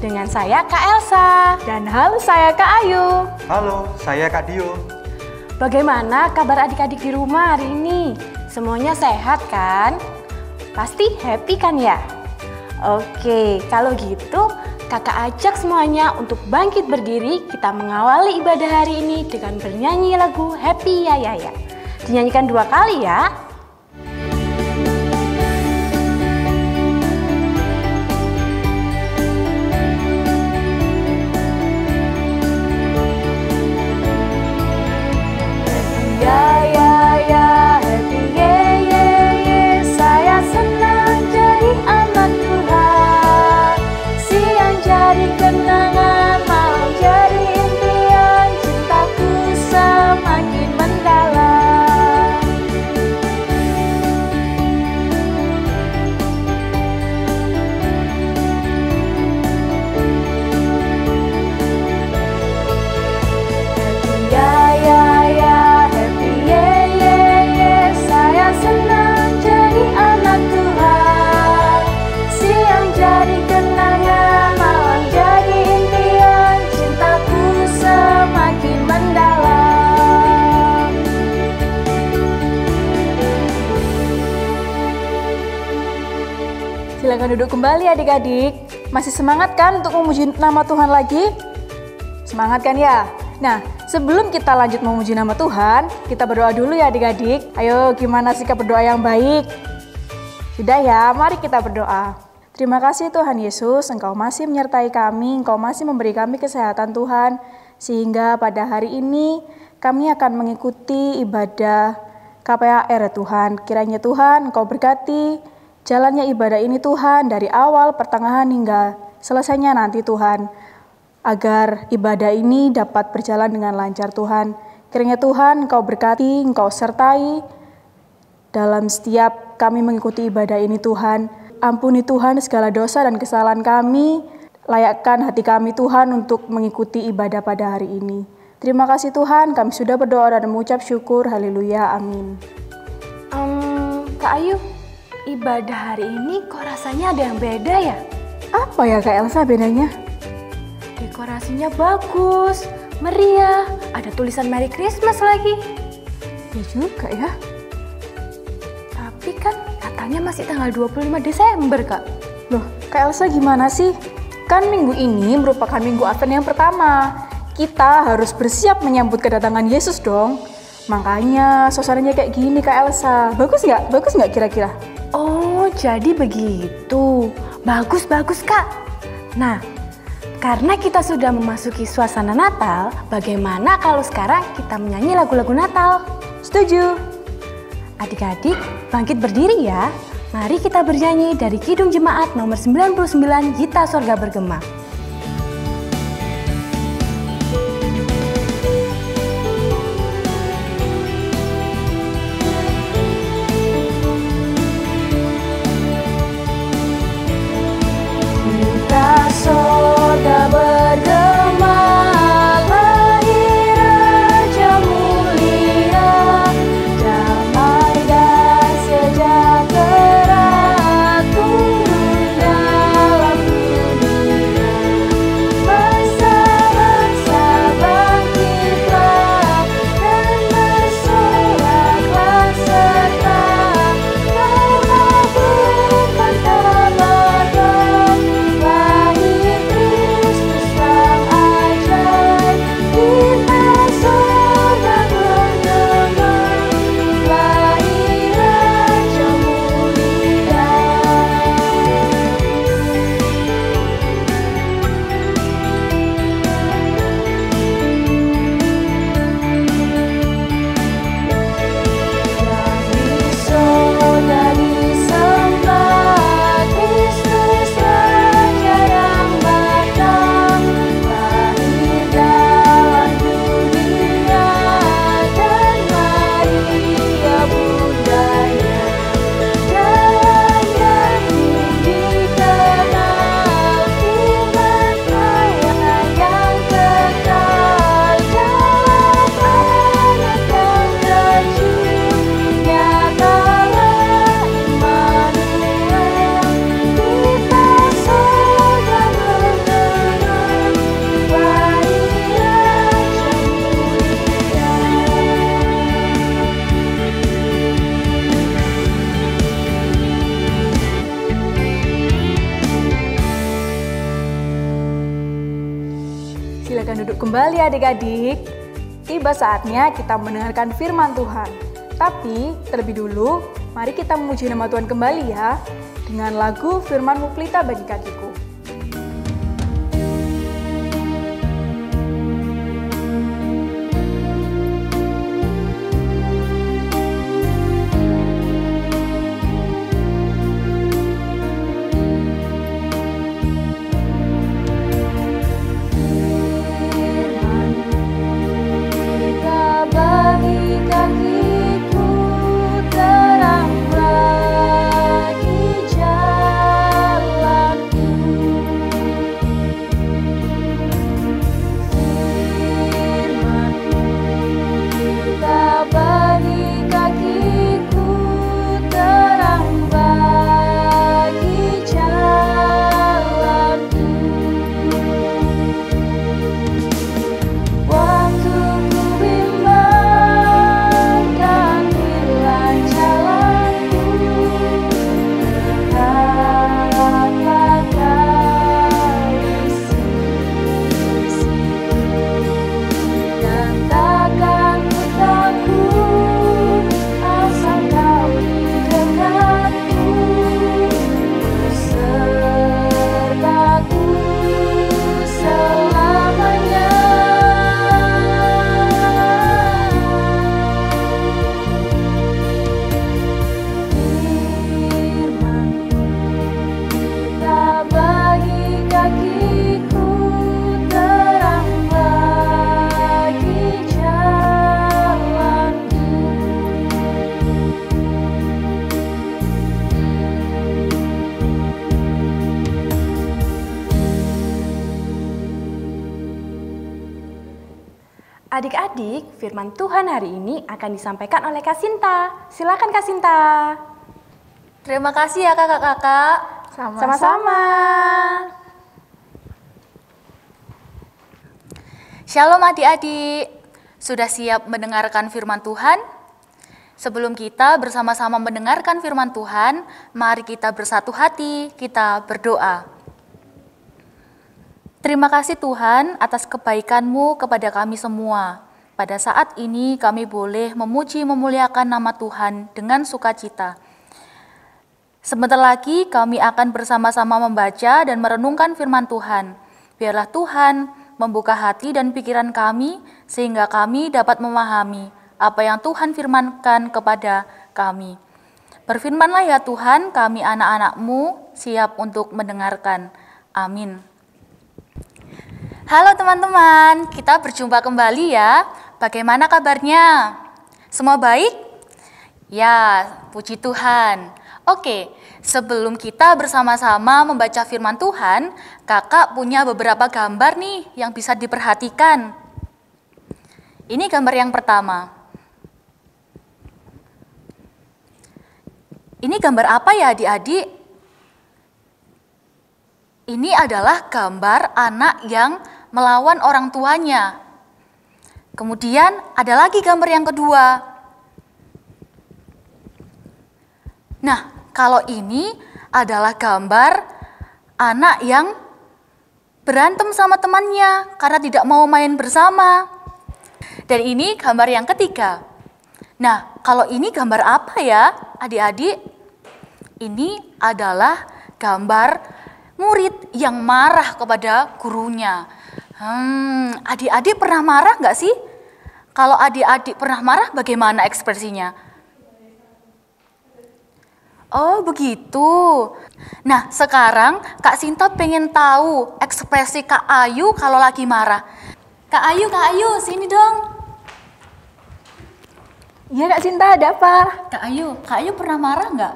Dengan saya Kak Elsa. Dan halo, saya Kak Ayu. Halo, saya Kak Dio. Bagaimana kabar adik-adik di rumah hari ini? Semuanya sehat kan? Pasti happy kan ya? Oke, kalau gitu kakak ajak semuanya untuk bangkit berdiri. Kita mengawali ibadah hari ini dengan bernyanyi lagu Happy Ya Ya Ya. Dinyanyikan 2 kali ya. Silakan duduk kembali adik-adik. Masih semangat kan untuk memuji nama Tuhan lagi? Semangat kan ya? Nah, sebelum kita lanjut memuji nama Tuhan, kita berdoa dulu ya adik-adik. Ayo, gimana sikap berdoa yang baik? Sudah ya, mari kita berdoa. Terima kasih Tuhan Yesus, Engkau masih menyertai kami, Engkau masih memberi kami kesehatan Tuhan, sehingga pada hari ini kami akan mengikuti ibadah KPAR ya Tuhan. Kiranya Tuhan Engkau berkati jalannya ibadah ini Tuhan, dari awal, pertengahan hingga selesainya nanti Tuhan, agar ibadah ini dapat berjalan dengan lancar Tuhan. Kiranya Tuhan Engkau berkati, Engkau sertai dalam setiap kami mengikuti ibadah ini Tuhan. Ampuni Tuhan segala dosa dan kesalahan kami, layakkan hati kami Tuhan untuk mengikuti ibadah pada hari ini. Terima kasih Tuhan, kami sudah berdoa dan mengucap syukur, haleluya, amin. Kak Ayu, ibadah hari ini kok rasanya ada yang beda ya? Apa ya Kak Elsa bedanya? Dekorasinya bagus, meriah, ada tulisan Merry Christmas lagi. Ya juga ya. Tapi kan katanya masih tanggal 25 Desember Kak. Loh, Kak Elsa gimana sih? Kan minggu ini merupakan minggu Advent yang pertama. Kita harus bersiap menyambut kedatangan Yesus dong. Makanya suasananya kayak gini Kak Elsa. Bagus nggak? Bagus nggak kira-kira? Oh, jadi begitu. Bagus Kak. Nah, karena kita sudah memasuki suasana Natal, bagaimana kalau sekarang kita menyanyi lagu-lagu Natal? Setuju. Adik-adik, bangkit berdiri ya. Mari kita bernyanyi dari Kidung Jemaat nomor 99, Gita Sorga Bergema. Sorga bergema, lahir Raja mulia, damai dan sejahtera turun dalam dunia. Bangsa-bangsa bangkitlah dan bersoraklah serta melakukan kabar lahir Silakan duduk kembali adik-adik. Tiba saatnya kita mendengarkan firman Tuhan. Tapi terlebih dulu, mari kita memuji nama Tuhan kembali ya, dengan lagu Firman-Mu Pelita Bagi Kakiku. Adik-adik, firman Tuhan hari ini akan disampaikan oleh Kak Sinta. Silakan Kak Sinta. Terima kasih ya kakak-kakak. Sama-sama. Shalom adik-adik. Sudah siap mendengarkan firman Tuhan? Sebelum kita bersama-sama mendengarkan firman Tuhan, mari kita bersatu hati, kita berdoa. Terima kasih Tuhan atas kebaikan-Mu kepada kami semua. Pada saat ini kami boleh memuji memuliakan nama Tuhan dengan sukacita. Sebentar lagi kami akan bersama-sama membaca dan merenungkan firman Tuhan. Biarlah Tuhan membuka hati dan pikiran kami sehingga kami dapat memahami apa yang Tuhan firmankan kepada kami. Berfirmanlah ya Tuhan, kami anak-anak-Mu siap untuk mendengarkan. Amin. Halo teman-teman, kita berjumpa kembali ya. Bagaimana kabarnya? Semua baik? Ya, puji Tuhan. Oke, sebelum kita bersama-sama membaca firman Tuhan, kakak punya beberapa gambar nih yang bisa diperhatikan. Ini gambar yang pertama. Ini gambar apa ya adik-adik? Ini adalah gambar anak yang melawan orang tuanya. Kemudian ada lagi gambar yang kedua. Nah, kalau ini adalah gambar anak yang berantem sama temannya karena tidak mau main bersama. Dan ini gambar yang ketiga. Nah, kalau ini gambar apa ya adik-adik? Ini adalah gambar murid yang marah kepada gurunya. Adik-adik pernah marah nggak sih? Kalau adik-adik pernah marah, bagaimana ekspresinya? Oh begitu. Nah sekarang Kak Sinta pengen tahu ekspresi Kak Ayu kalau lagi marah. Kak Ayu, sini dong. Iya Kak Sinta, ada apa? Kak Ayu pernah marah nggak?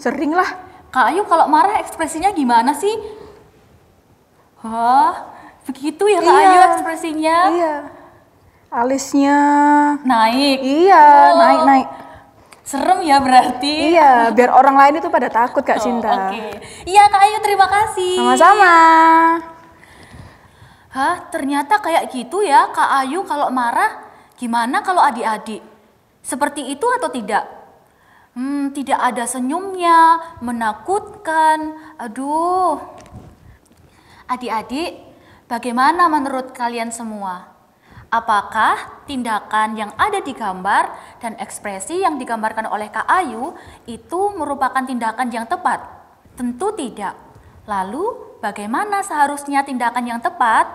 Sering lah. Kak Ayu kalau marah ekspresinya gimana sih? Hah, begitu ya Kak Ayu ekspresinya? Iya. Alisnya Naik. Iya, naik. Serem ya berarti. Iya, biar orang lain itu pada takut Kak Sinta. Oke. Iya Kak Ayu, terima kasih. Sama-sama. Hah, ternyata kayak gitu ya Kak Ayu kalau marah. Gimana kalau adik-adik? Seperti itu atau tidak? Tidak ada senyumnya, menakutkan. Aduh. Adik-adik, Bagaimana menurut kalian semua? Apakah tindakan yang ada di gambar dan ekspresi yang digambarkan oleh Kak Ayu itu merupakan tindakan yang tepat? Tentu tidak. Lalu, bagaimana seharusnya tindakan yang tepat?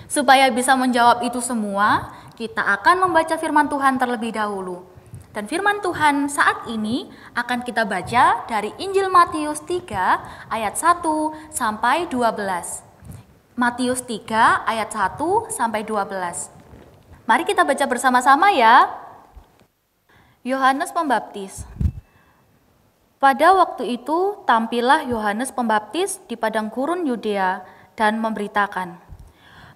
Supaya bisa menjawab itu semua, kita akan membaca firman Tuhan terlebih dahulu. Dan firman Tuhan saat ini akan kita baca dari Injil Matius 3 ayat 1 sampai 12. Matius 3 ayat 1 sampai 12. Mari kita baca bersama-sama ya. Yohanes Pembaptis. Pada waktu itu tampillah Yohanes Pembaptis di padang gurun Yudea dan memberitakan,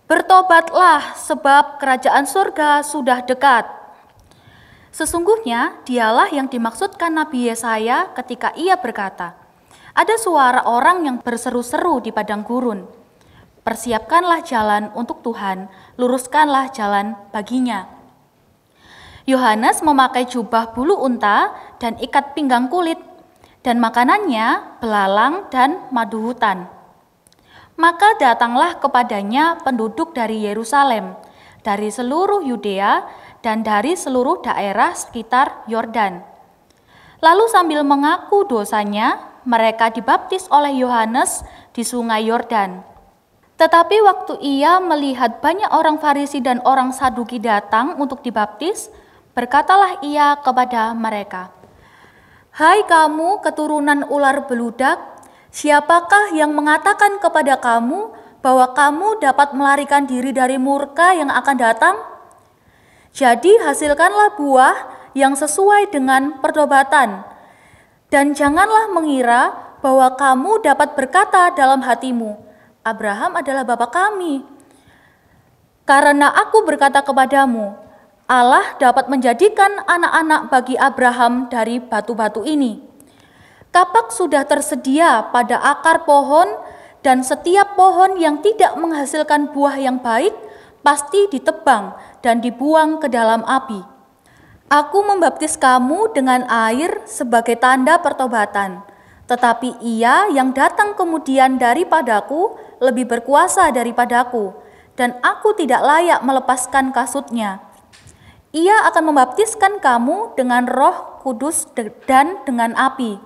"Bertobatlah sebab kerajaan surga sudah dekat." Sesungguhnya dialah yang dimaksudkan Nabi Yesaya ketika ia berkata, "Ada suara orang yang berseru-seru di padang gurun, persiapkanlah jalan untuk Tuhan, luruskanlah jalan baginya." Yohanes memakai jubah bulu unta dan ikat pinggang kulit, dan makanannya belalang dan madu hutan. Maka datanglah kepadanya penduduk dari Yerusalem, dari seluruh Yudea, dan dari seluruh daerah sekitar Yordan. Lalu sambil mengaku dosanya, mereka dibaptis oleh Yohanes di sungai Yordan. Tetapi waktu ia melihat banyak orang Farisi dan orang Saduki datang untuk dibaptis, berkatalah ia kepada mereka, "Hai kamu keturunan ular beludak, siapakah yang mengatakan kepada kamu bahwa kamu dapat melarikan diri dari murka yang akan datang? Jadi hasilkanlah buah yang sesuai dengan pertobatan, dan janganlah mengira bahwa kamu dapat berkata dalam hatimu, Abraham adalah bapa kami. Karena aku berkata kepadamu, Allah dapat menjadikan anak-anak bagi Abraham dari batu-batu ini. Kapak sudah tersedia pada akar pohon, dan setiap pohon yang tidak menghasilkan buah yang baik pasti ditebang dan dibuang ke dalam api. Aku membaptis kamu dengan air sebagai tanda pertobatan, tetapi ia yang datang kemudian daripadaku lebih berkuasa daripadaku, dan aku tidak layak melepaskan kasutnya. Ia akan membaptiskan kamu dengan Roh Kudus dan dengan api.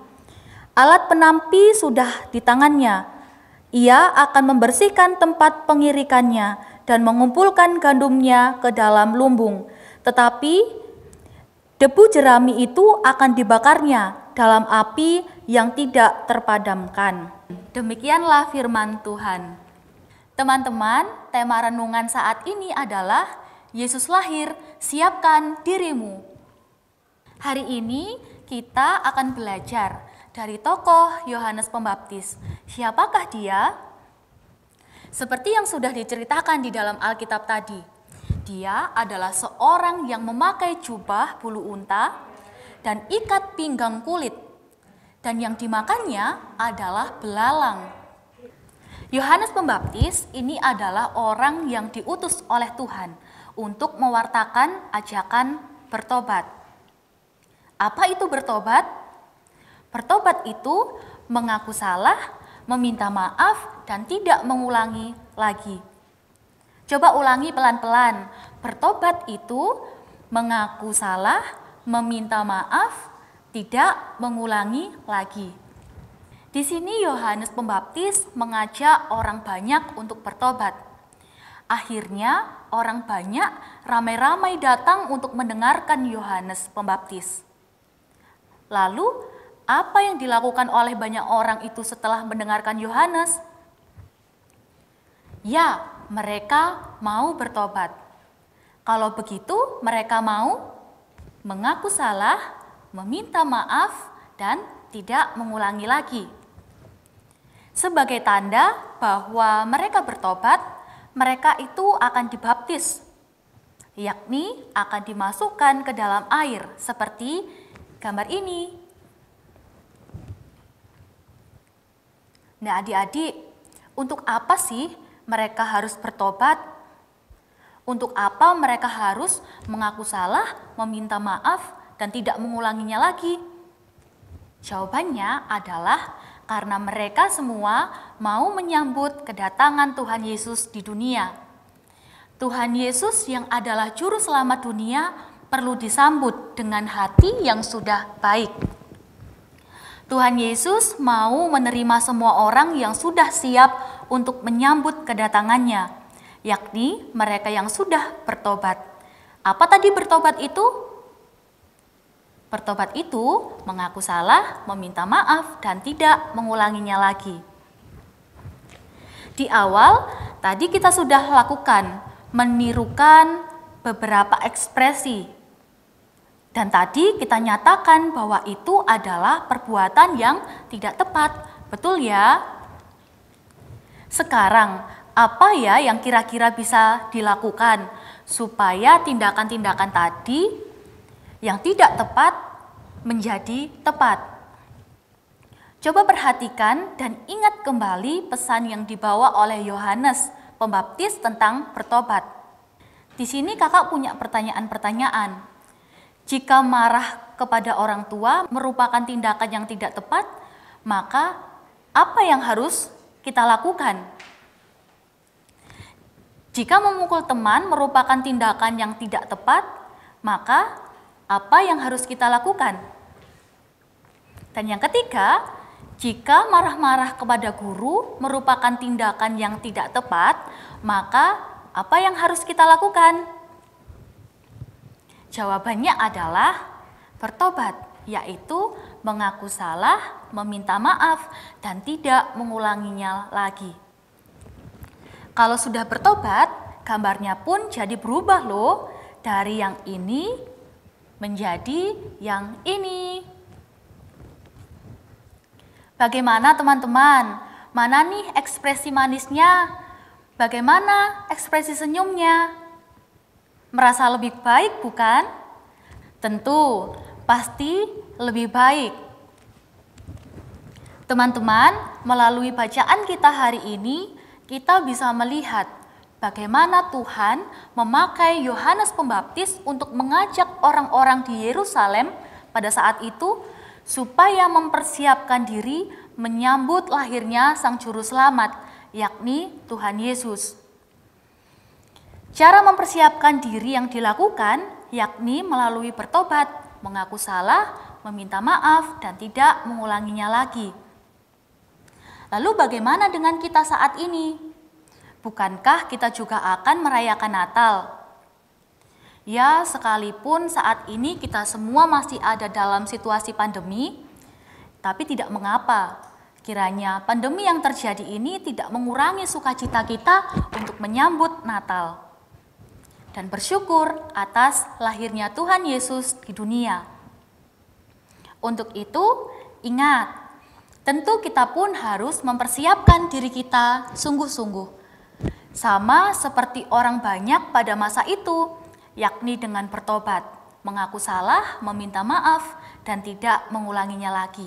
Alat penampi sudah di tangannya. Ia akan membersihkan tempat pengirikannya dan mengumpulkan gandumnya ke dalam lumbung. Tetapi debu jerami itu akan dibakarnya dalam api yang tidak terpadamkan. Demikianlah firman Tuhan. Teman-teman, tema renungan saat ini adalah Yesus lahir, siapkan dirimu. Hari ini kita akan belajar dari tokoh Yohanes Pembaptis. Siapakah dia? Seperti yang sudah diceritakan di dalam Alkitab tadi, dia adalah seorang yang memakai jubah bulu unta dan ikat pinggang kulit, dan yang dimakannya adalah belalang. Yohanes Pembaptis ini adalah orang yang diutus oleh Tuhan untuk mewartakan ajakan bertobat. Apa itu bertobat? Bertobat itu mengaku salah, meminta maaf, dan tidak mengulangi lagi. Coba ulangi pelan-pelan. Bertobat itu mengaku salah, meminta maaf, tidak mengulangi lagi. Di sini Yohanes Pembaptis mengajak orang banyak untuk bertobat. Akhirnya orang banyak ramai-ramai datang untuk mendengarkan Yohanes Pembaptis. Lalu apa yang dilakukan oleh banyak orang itu setelah mendengarkan Yohanes? Ya, mereka mau bertobat. Kalau begitu mereka mau mengaku salah, meminta maaf, dan tidak mengulangi lagi. Sebagai tanda bahwa mereka bertobat, mereka itu akan dibaptis, yakni akan dimasukkan ke dalam air seperti gambar ini. Nah, adik-adik, untuk apa sih mereka harus bertobat? Untuk apa mereka harus mengaku salah, meminta maaf, dan tidak mengulanginya lagi? Jawabannya adalah karena mereka semua mau menyambut kedatangan Tuhan Yesus di dunia. Tuhan Yesus yang adalah juru selamat dunia perlu disambut dengan hati yang sudah baik. Tuhan Yesus mau menerima semua orang yang sudah siap untuk menyambut kedatangannya, yakni mereka yang sudah bertobat. Apa tadi bertobat itu? Bertobat itu mengaku salah, meminta maaf, dan tidak mengulanginya lagi. Di awal, tadi kita sudah lakukan, menirukan beberapa ekspresi. Dan tadi kita nyatakan bahwa itu adalah perbuatan yang tidak tepat. Betul ya? Sekarang, apa ya yang kira-kira bisa dilakukan supaya tindakan-tindakan tadi yang tidak tepat menjadi tepat? Coba perhatikan dan ingat kembali pesan yang dibawa oleh Yohanes Pembaptis tentang bertobat. Di sini kakak punya pertanyaan-pertanyaan. Jika marah kepada orang tua merupakan tindakan yang tidak tepat, maka apa yang harus kita lakukan? Jika memukul teman merupakan tindakan yang tidak tepat, maka apa yang harus kita lakukan? Dan yang ketiga, jika marah-marah kepada guru merupakan tindakan yang tidak tepat, maka apa yang harus kita lakukan? Jawabannya adalah bertobat, yaitu mengaku salah, meminta maaf, dan tidak mengulanginya lagi. Kalau sudah bertobat, gambarnya pun jadi berubah loh, dari yang ini menjadi yang ini. Bagaimana teman-teman? Mana nih ekspresi manisnya? Bagaimana ekspresi senyumnya? Merasa lebih baik bukan? Tentu, pasti lebih baik. Teman-teman, melalui bacaan kita hari ini, kita bisa melihat bagaimana Tuhan memakai Yohanes Pembaptis untuk mengajak orang-orang di Yerusalem pada saat itu supaya mempersiapkan diri menyambut lahirnya Sang Juru Selamat, yakni Tuhan Yesus. Cara mempersiapkan diri yang dilakukan yakni melalui bertobat, mengaku salah, meminta maaf, dan tidak mengulanginya lagi. Lalu bagaimana dengan kita saat ini? Bukankah kita juga akan merayakan Natal? Ya, sekalipun saat ini kita semua masih ada dalam situasi pandemi, tapi tidak mengapa. Kiranya pandemi yang terjadi ini tidak mengurangi sukacita kita untuk menyambut Natal dan bersyukur atas lahirnya Tuhan Yesus di dunia. Untuk itu, ingat, tentu kita pun harus mempersiapkan diri kita sungguh-sungguh. Sama seperti orang banyak pada masa itu, yakni dengan bertobat, mengaku salah, meminta maaf, dan tidak mengulanginya lagi.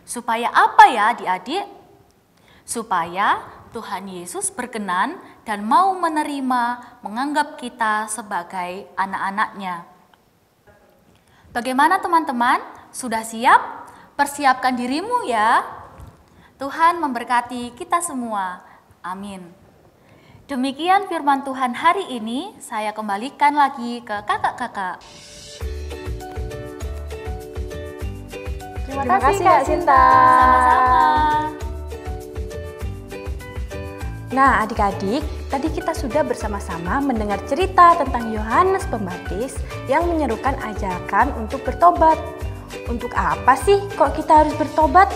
Supaya apa ya adik-adik? Supaya Tuhan Yesus berkenan dan mau menerima, menganggap kita sebagai anak-anaknya. Bagaimana teman-teman? Sudah siap? Persiapkan dirimu ya. Tuhan memberkati kita semua. Amin. Demikian firman Tuhan hari ini, saya kembalikan lagi ke kakak-kakak. Terima kasih Kak Sinta. Sama-sama. Nah adik-adik, tadi kita sudah bersama-sama mendengar cerita tentang Yohanes Pembaptis yang menyerukan ajakan untuk bertobat. Untuk apa sih kok kita harus bertobat?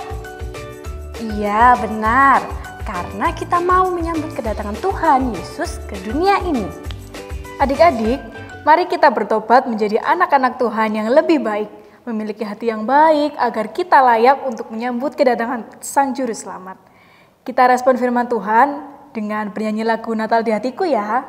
Iya benar, karena kita mau menyambut kedatangan Tuhan Yesus ke dunia ini. Adik-adik, mari kita bertobat menjadi anak-anak Tuhan yang lebih baik, memiliki hati yang baik agar kita layak untuk menyambut kedatangan Sang Juru Selamat. Kita respon firman Tuhan dengan bernyanyi lagu Natal di Hatiku ya.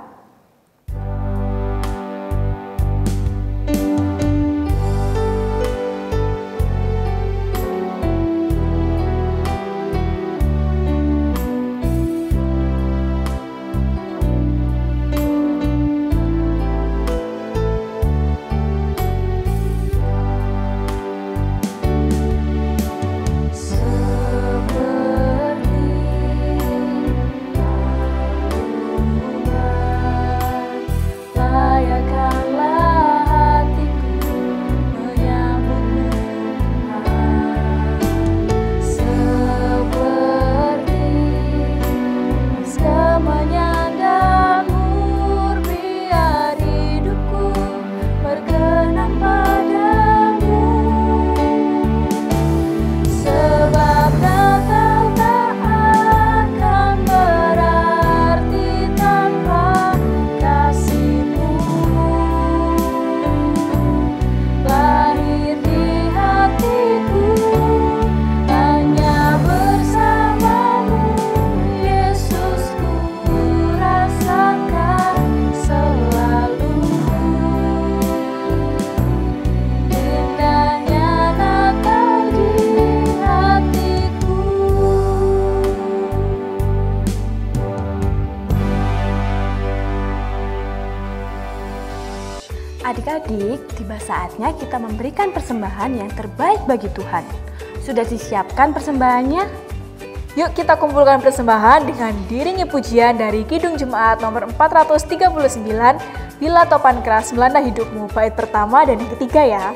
Sebelum Adik-adik, tiba saatnya kita memberikan persembahan yang terbaik bagi Tuhan. Sudah disiapkan persembahannya? Yuk kita kumpulkan persembahan dengan diiringi pujian dari Kidung Jemaat nomor 439, Bila Topan Keras Melanda Hidupmu, bait pertama dan yang ketiga ya.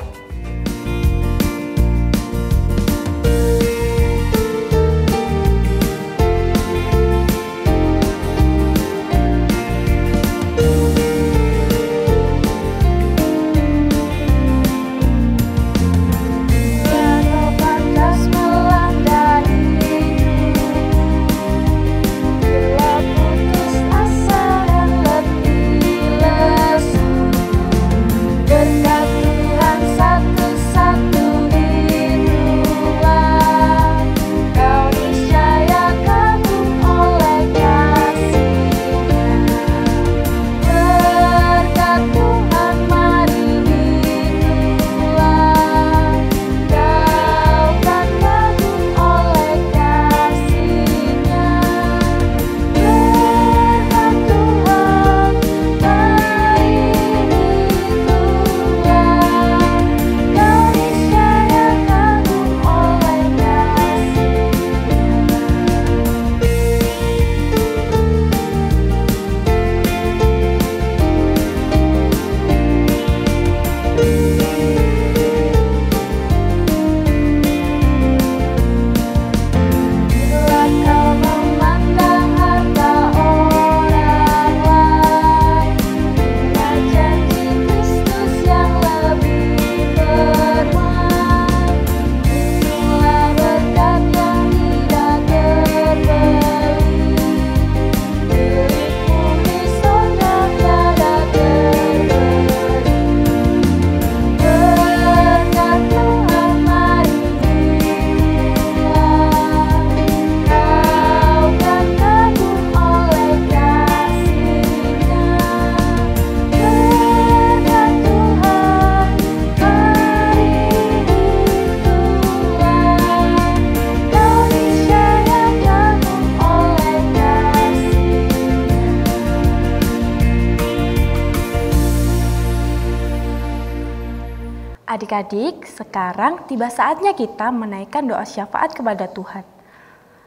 Adik-adik, sekarang tiba saatnya kita menaikkan doa syafaat kepada Tuhan.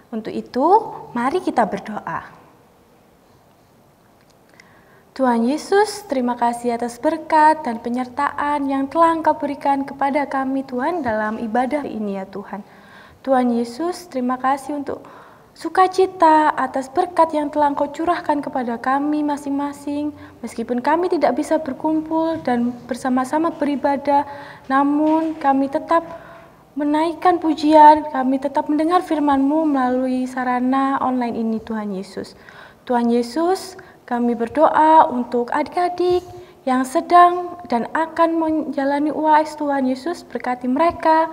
Untuk itu, mari kita berdoa. Tuhan Yesus, terima kasih atas berkat dan penyertaan yang telah Engkau berikan kepada kami Tuhan dalam ibadah ini ya Tuhan. Tuhan Yesus, terima kasih untuk sukacita atas berkat yang telah Engkau curahkan kepada kami masing-masing. Meskipun kami tidak bisa berkumpul dan bersama-sama beribadah, namun kami tetap menaikkan pujian, kami tetap mendengar firman-Mu melalui sarana online ini Tuhan Yesus. Tuhan Yesus, kami berdoa untuk adik-adik yang sedang dan akan menjalani UAS Tuhan Yesus, berkati mereka,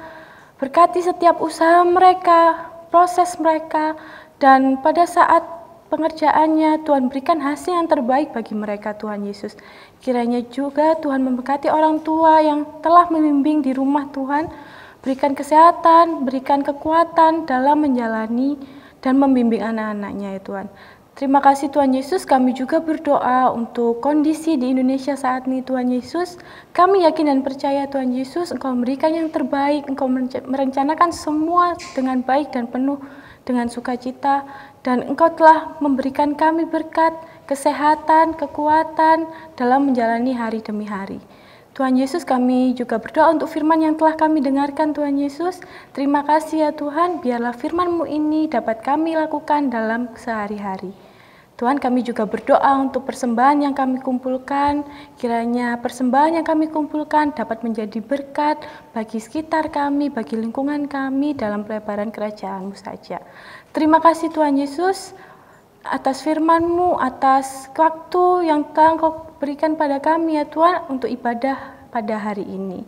berkati setiap usaha mereka, proses mereka, dan pada saat pengerjaannya Tuhan berikan hasil yang terbaik bagi mereka Tuhan Yesus. Kiranya juga Tuhan memberkati orang tua yang telah membimbing di rumah Tuhan, berikan kesehatan, berikan kekuatan dalam menjalani dan membimbing anak-anaknya ya Tuhan. Terima kasih Tuhan Yesus, kami juga berdoa untuk kondisi di Indonesia saat ini Tuhan Yesus. Kami yakin dan percaya Tuhan Yesus, Engkau memberikan yang terbaik, Engkau merencanakan semua dengan baik dan penuh dengan sukacita, dan Engkau telah memberikan kami berkat, kesehatan, kekuatan dalam menjalani hari demi hari. Tuhan Yesus, kami juga berdoa untuk firman yang telah kami dengarkan Tuhan Yesus. Terima kasih ya Tuhan, biarlah firman-Mu ini dapat kami lakukan dalam sehari-hari. Tuhan, kami juga berdoa untuk persembahan yang kami kumpulkan. Kiranya persembahan yang kami kumpulkan dapat menjadi berkat bagi sekitar kami, bagi lingkungan kami dalam pelebaran kerajaan-Mu saja. Terima kasih Tuhan Yesus atas firman-Mu, atas waktu yang telah Engkau berikan pada kami ya Tuhan untuk ibadah pada hari ini.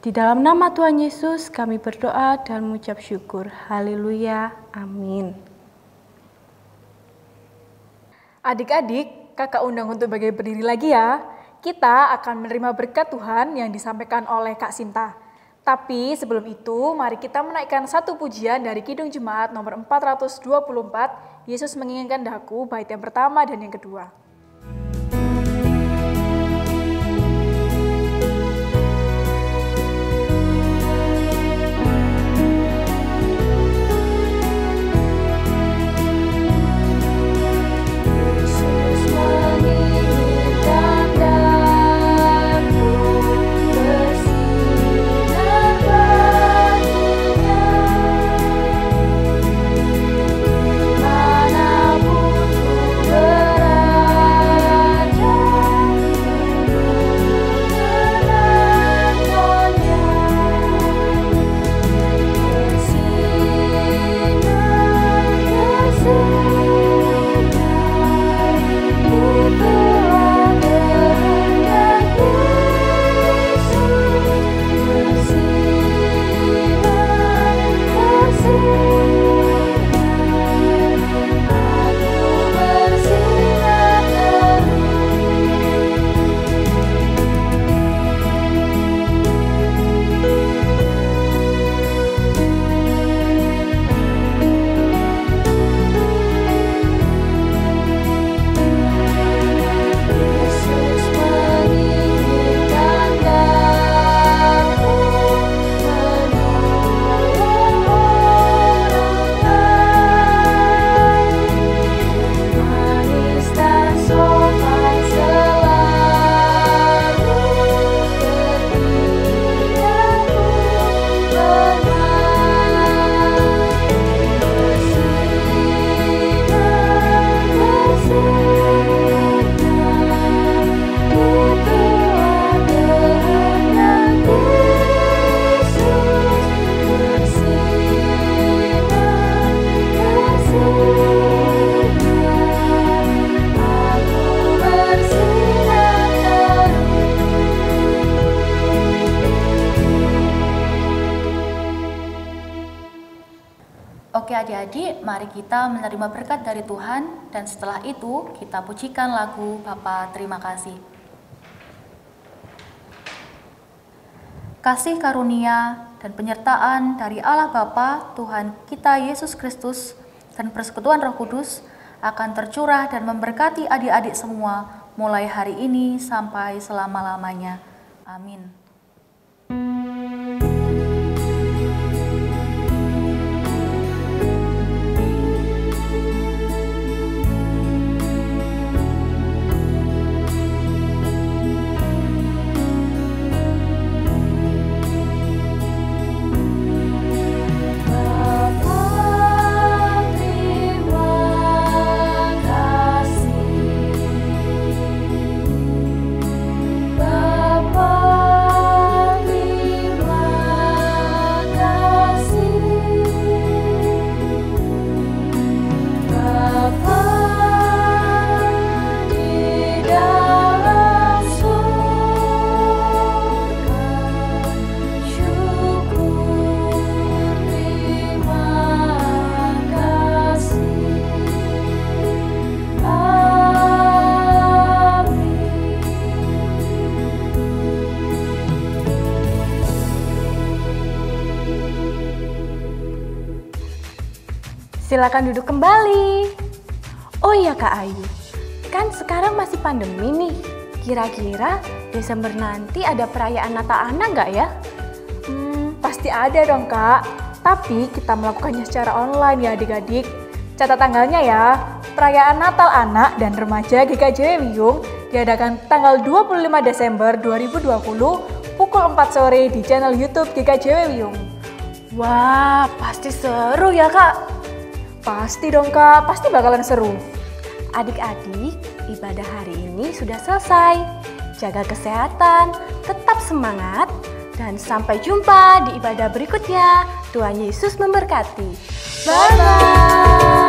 Di dalam nama Tuhan Yesus kami berdoa dan mengucap syukur. Haleluya. Amin. Adik-adik, kakak undang untuk berdiri lagi ya. Kita akan menerima berkat Tuhan yang disampaikan oleh Kak Sinta. Tapi sebelum itu, mari kita menaikkan satu pujian dari Kidung Jemaat nomor 424, Yesus Menginginkan Daku, bait yang pertama dan yang kedua. adik-adik, mari kita menerima berkat dari Tuhan dan setelah itu kita pujikan lagu Bapa Terima Kasih. Kasih karunia dan penyertaan dari Allah Bapa, Tuhan kita Yesus Kristus, dan persekutuan Roh Kudus akan tercurah dan memberkati adik-adik semua mulai hari ini sampai selama-lamanya. Amin. Silakan duduk kembali. Oh iya Kak Ayu, kan sekarang masih pandemi nih. Kira-kira Desember nanti ada perayaan Natal anak nggak ya? Pasti ada dong Kak, tapi kita melakukannya secara online ya adik-adik. Catat tanggalnya ya, perayaan Natal Anak dan Remaja GKJW Wiyung diadakan tanggal 25 Desember 2020 pukul 4 sore di channel YouTube GKJW Wiyung. Wah, pasti seru ya Kak. Pasti dong Kak, pasti bakalan seru. Adik-adik, ibadah hari ini sudah selesai. Jaga kesehatan, tetap semangat, dan sampai jumpa di ibadah berikutnya. Tuhan Yesus memberkati. Bye-bye.